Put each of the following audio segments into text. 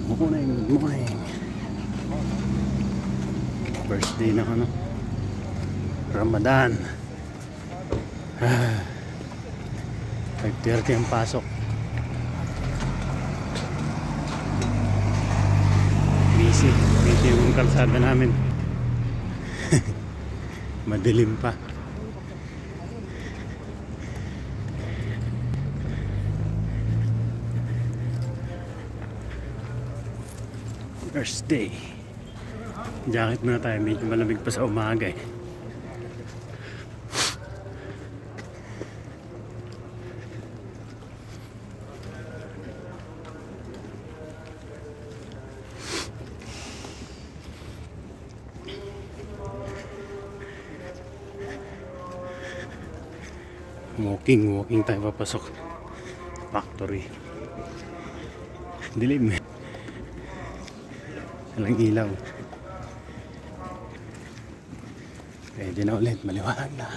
Good morning. First day ng ano, Ramadan. 5:30 ang pasok. Busy yung kalsada namin. Madilim pa. First day. Jacket muna tayo, medyo malamig pa sa umaga eh. Walking tayo papasok. Factory. Dilim eh. Walang ilaw. Pwede na ulit, maliwanag na.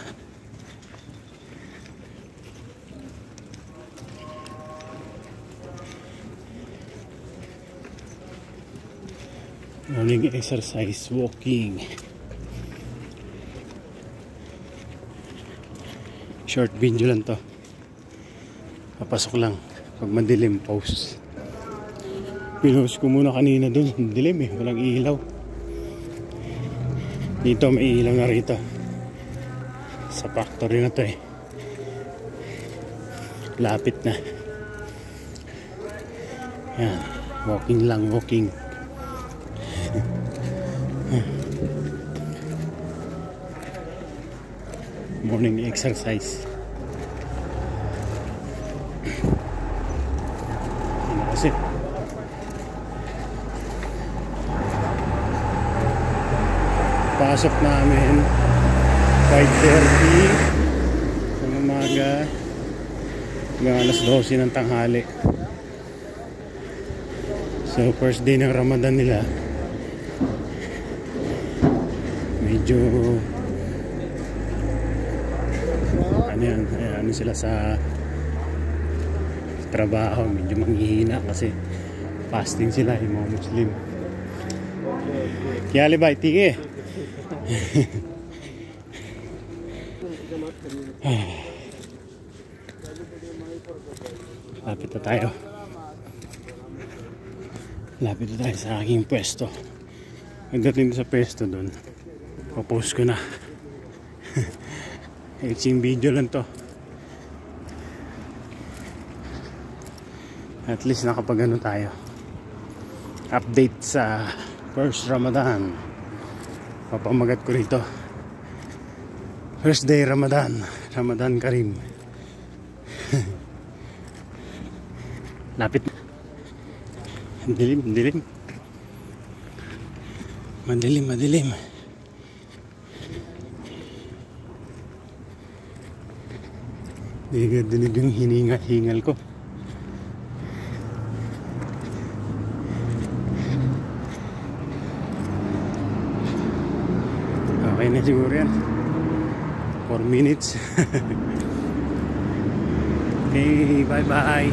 Morning exercise, walking. Short video lang to. Papasok lang. Pag madilim, post. Pinost ko muna kanina dun. Dilim eh, walang ilaw. Dito may ilaw na rito. Sa factory na to eh. Lapit na. Yan. Walking lang, walking. Morning exercise. Ano kasi? Pasok namin 5:30 ng umaga hanggang alas 12 ng tanghali. So first day ng Ramadan nila. Medyo ano sila sa trabaho, medyo manghihina kasi fasting sila yung mga Muslim. Kaya libay, tige. Lapit na tayo. Lapit na tayo sa aking pwesto. Pagdating sa pwesto doon, papost ko na. Exing video lang to. At least nakapag-ano tayo. Update sa first Ramadan. Papamagat ko rito. First day Ramadan. Ramadan Karim. Lapit. Dilim. Madilim. Dinig yung hingal ko. Okay na siguro yan. 4 minutes. Okay, bye bye.